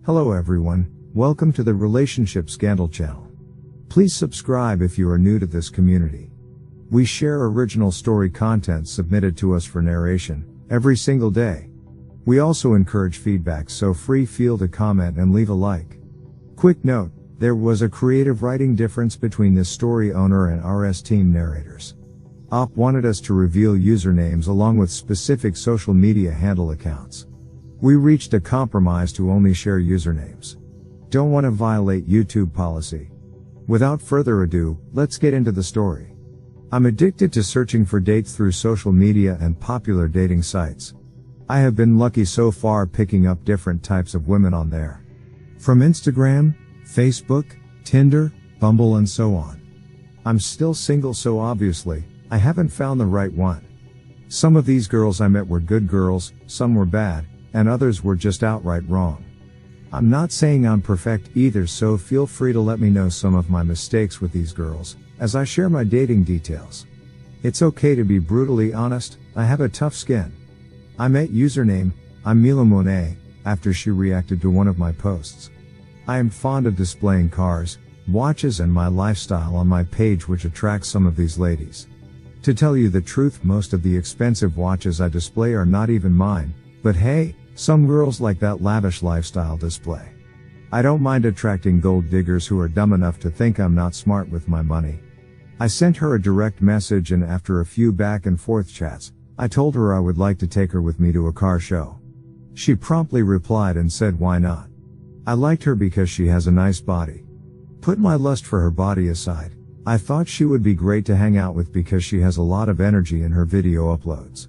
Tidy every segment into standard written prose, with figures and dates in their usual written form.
Hello everyone, welcome to the Relationship Scandal channel. Please subscribe if you are new to this community. We share original story content submitted to us for narration, every single day. We also encourage feedback, so feel to comment and leave a like. Quick note, there was a creative writing difference between this story owner and RS team narrators. OP wanted us to reveal usernames along with specific social media handle accounts. We reached a compromise to only share usernames. Don't want to violate YouTube policy. Without further ado, let's get into the story. I'm addicted to searching for dates through social media and popular dating sites. I have been lucky so far picking up different types of women on there. From Instagram, Facebook, Tinder, Bumble and so on. I'm still single, so obviously, I haven't found the right one. Some of these girls I met were good girls, some were bad, and others were just outright wrong. I'm not saying I'm perfect either, so feel free to let me know some of my mistakes with these girls, as I share my dating details. It's okay to be brutally honest, I have a tough skin. I met username, I'm Mila Monet, after she reacted to one of my posts. I am fond of displaying cars, watches and my lifestyle on my page, which attracts some of these ladies. To tell you the truth, most of the expensive watches I display are not even mine, but hey, some girls like that lavish lifestyle display. I don't mind attracting gold diggers who are dumb enough to think I'm not smart with my money. I sent her a direct message, and after a few back and forth chats, I told her I would like to take her with me to a car show. She promptly replied and said why not. I liked her because she has a nice body. Put my lust for her body aside, I thought she would be great to hang out with because she has a lot of energy in her video uploads.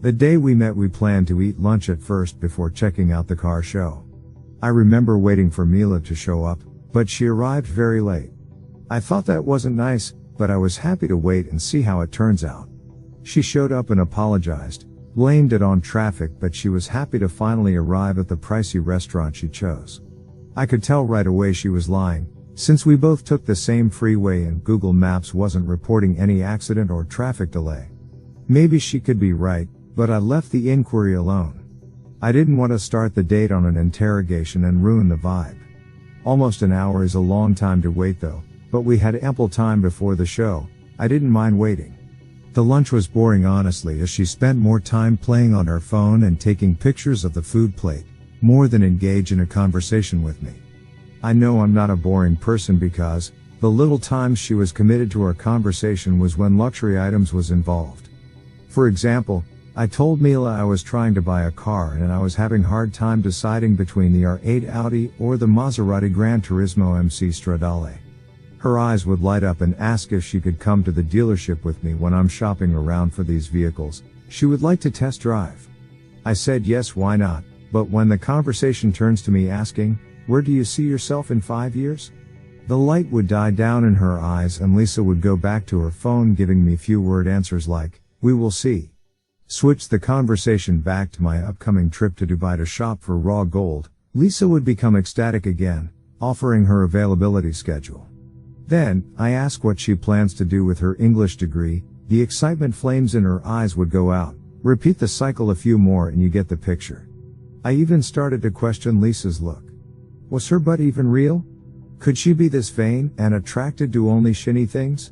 The day we met, we planned to eat lunch at first before checking out the car show. I remember waiting for Mila to show up, but she arrived very late. I thought that wasn't nice, but I was happy to wait and see how it turns out. She showed up and apologized, blamed it on traffic, but she was happy to finally arrive at the pricey restaurant she chose. I could tell right away she was lying, since we both took the same freeway and Google Maps wasn't reporting any accident or traffic delay. Maybe she could be right, but I left the inquiry alone. I didn't want to start the date on an interrogation and ruin the vibe. Almost an hour is a long time to wait though, but we had ample time before the show. I didn't mind waiting. The lunch was boring honestly, as she spent more time playing on her phone and taking pictures of the food plate, more than engage in a conversation with me. I know I'm not a boring person because the little time she was committed to our conversation was when luxury items was involved. For example, I told Mila I was trying to buy a car and I was having hard time deciding between the R8 Audi or the Maserati Gran Turismo MC Stradale. Her eyes would light up and ask if she could come to the dealership with me when I'm shopping around for these vehicles. She would like to test drive. I said yes, why not, but when the conversation turns to me asking, where do you see yourself in 5 years? The light would die down in her eyes and Lisa would go back to her phone giving me few word answers like, we will see. Switch the conversation back to my upcoming trip to Dubai to shop for raw gold. Lisa would become ecstatic again, offering her availability schedule. Then, I ask what she plans to do with her English degree. The excitement flames in her eyes would go out. Repeat the cycle a few more and you get the picture. I even started to question Lisa's look. Was her butt even real? Could she be this vain and attracted to only shiny things?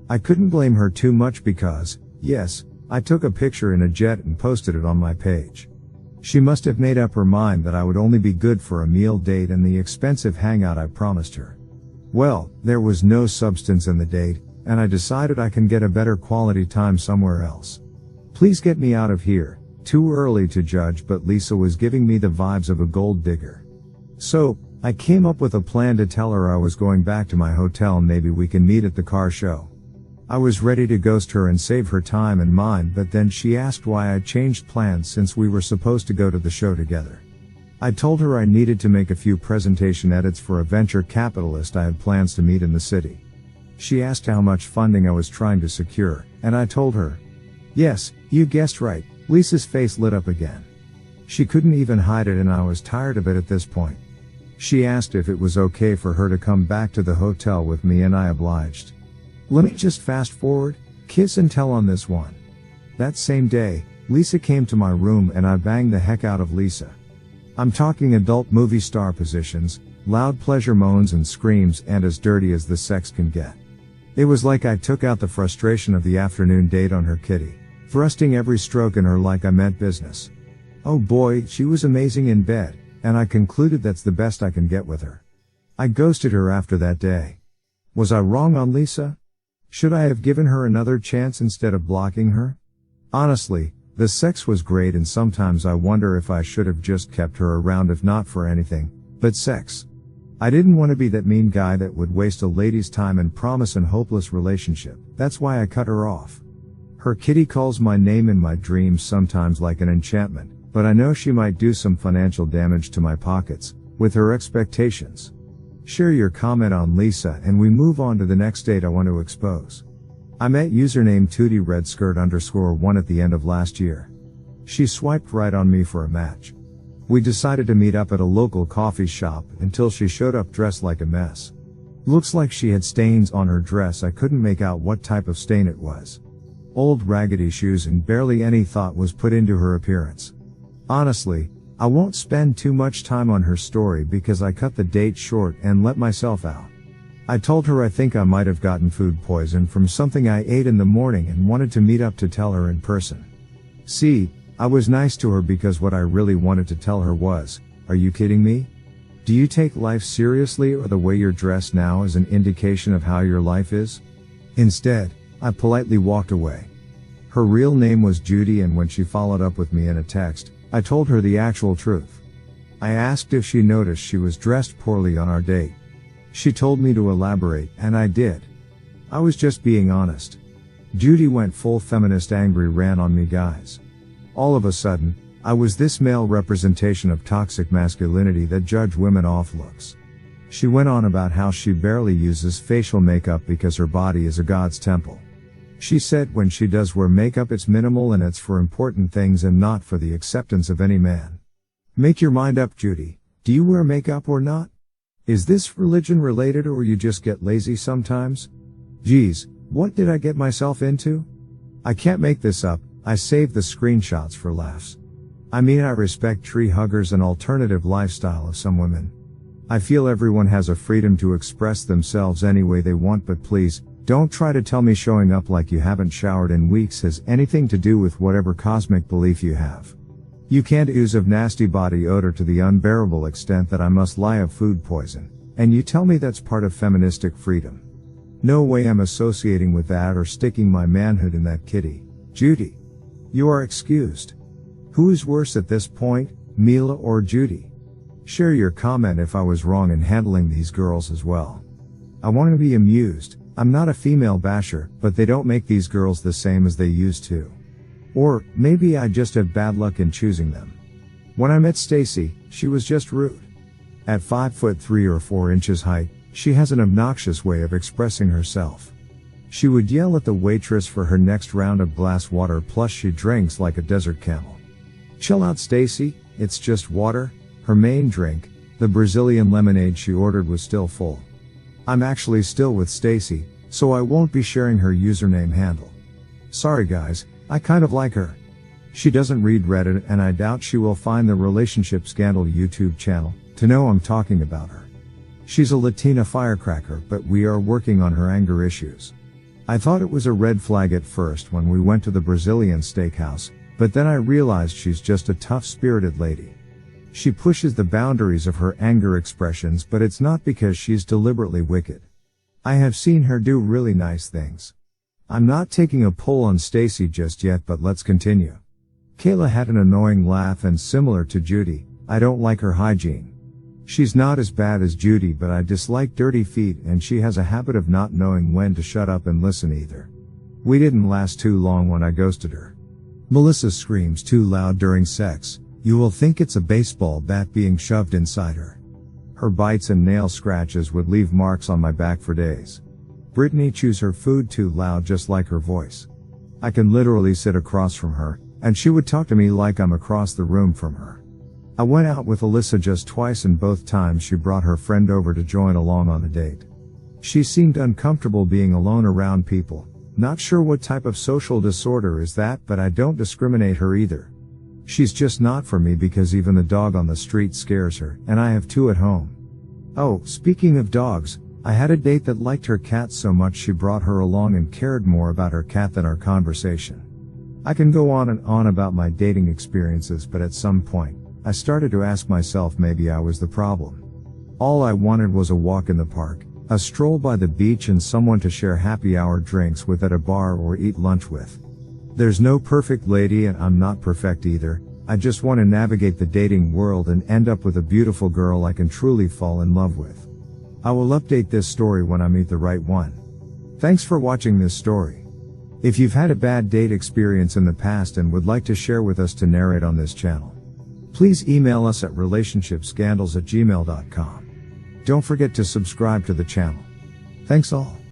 I couldn't blame her too much because, yes, I took a picture in a jet and posted it on my page. She must have made up her mind that I would only be good for a meal date and the expensive hangout I promised her. Well, there was no substance in the date, and I decided I can get a better quality time somewhere else. Please get me out of here. Too early to judge, but Lisa was giving me the vibes of a gold digger. So, I came up with a plan to tell her I was going back to my hotel and maybe we can meet at the car show. I was ready to ghost her and save her time and mine, but then she asked why I changed plans since we were supposed to go to the show together. I told her I needed to make a few presentation edits for a venture capitalist I had plans to meet in the city. She asked how much funding I was trying to secure, and I told her. Yes, you guessed right. Lisa's face lit up again. She couldn't even hide it and I was tired of it at this point. She asked if it was okay for her to come back to the hotel with me and I obliged. Let me just fast forward, kiss and tell on this one. That same day, Lisa came to my room and I banged the heck out of Lisa. I'm talking adult movie star positions, loud pleasure moans and screams, and as dirty as the sex can get. It was like I took out the frustration of the afternoon date on her kitty, thrusting every stroke in her like I meant business. Oh boy, she was amazing in bed, and I concluded that's the best I can get with her. I ghosted her after that day. Was I wrong on Lisa? Should I have given her another chance instead of blocking her? Honestly, the sex was great, and sometimes I wonder if I should have just kept her around if not for anything but sex. I didn't want to be that mean guy that would waste a lady's time and promise an hopeless relationship. That's why I cut her off. Her kitty calls my name in my dreams sometimes like an enchantment, but I know she might do some financial damage to my pockets with her expectations. Share your comment on Lisa and we move on to the next date I want to expose. I met username TootieRedSkirt_1 at the end of last year. She swiped right on me for a match. We decided to meet up at a local coffee shop until she showed up dressed like a mess. Looks like she had stains on her dress. I couldn't make out what type of stain it was. Old raggedy shoes, and barely any thought was put into her appearance. Honestly, I won't spend too much time on her story because I cut the date short and let myself out. I told her I think I might have gotten food poison from something I ate in the morning and wanted to meet up to tell her in person. See, I was nice to her because what I really wanted to tell her was, are you kidding me? Do you take life seriously, or the way you're dressed now is an indication of how your life is? Instead, I politely walked away. Her real name was Judy, and when she followed up with me in a text, I told her the actual truth. I asked if she noticed she was dressed poorly on our date. She told me to elaborate, and I did. I was just being honest. Judy went full feminist angry rant on me, guys. All of a sudden, I was this male representation of toxic masculinity that judged women off looks. She went on about how she barely uses facial makeup because her body is a God's temple. She said when she does wear makeup it's minimal and it's for important things and not for the acceptance of any man. Make your mind up, Judy. Do you wear makeup or not? Is this religion related, or you just get lazy sometimes? Geez, what did I get myself into? I can't make this up. I saved the screenshots for laughs. I mean, I respect tree huggers and alternative lifestyle of some women. I feel everyone has a freedom to express themselves any way they want, but please, don't try to tell me showing up like you haven't showered in weeks has anything to do with whatever cosmic belief you have. You can't ooze of nasty body odor to the unbearable extent that I must lie of food poison, and you tell me that's part of feministic freedom. No way I'm associating with that or sticking my manhood in that kitty. Judy. You are excused. Who is worse at this point, Mila or Judy? Share your comment if I was wrong in handling these girls as well. I want to be amused. I'm not a female basher, but they don't make these girls the same as they used to. Or, maybe I just have bad luck in choosing them. When I met Stacy, she was just rude. At 5'3" or 4 inches height, she has an obnoxious way of expressing herself. She would yell at the waitress for her next round of glass water, plus she drinks like a desert camel. Chill out, Stacy, it's just water. Her main drink, the Brazilian lemonade she ordered, was still full. I'm actually still with Stacy, so I won't be sharing her username handle. Sorry guys, I kind of like her. She doesn't read Reddit, and I doubt she will find the Relationship Scandal YouTube channel to know I'm talking about her. She's a Latina firecracker, but we are working on her anger issues. I thought it was a red flag at first when we went to the Brazilian steakhouse, but then I realized she's just a tough-spirited lady. She pushes the boundaries of her anger expressions, but it's not because she's deliberately wicked. I have seen her do really nice things. I'm not taking a poll on Stacy just yet, but let's continue. Kayla had an annoying laugh, and similar to Judy, I don't like her hygiene. She's not as bad as Judy, but I dislike dirty feet, and she has a habit of not knowing when to shut up and listen either. We didn't last too long when I ghosted her. Melissa screams too loud during sex. You will think it's a baseball bat being shoved inside her. Her bites and nail scratches would leave marks on my back for days. Brittany chews her food too loud, just like her voice. I can literally sit across from her, and she would talk to me like I'm across the room from her. I went out with Alyssa just twice, and both times she brought her friend over to join along on a date. She seemed uncomfortable being alone around people. Not sure what type of social disorder is that, but I don't discriminate her either. She's just not for me because even the dog on the street scares her, and I have 2 at home. Oh, speaking of dogs, I had a date that liked her cat so much she brought her along and cared more about her cat than our conversation. I can go on and on about my dating experiences, but at some point, I started to ask myself maybe I was the problem. All I wanted was a walk in the park, a stroll by the beach, and someone to share happy hour drinks with at a bar or eat lunch with. There's no perfect lady, and I'm not perfect either. I just want to navigate the dating world and end up with a beautiful girl I can truly fall in love with. I will update this story when I meet the right one. Thanks for watching this story. If you've had a bad date experience in the past and would like to share with us to narrate on this channel, please email us at relationshipscandals@gmail.com. Don't forget to subscribe to the channel. Thanks all.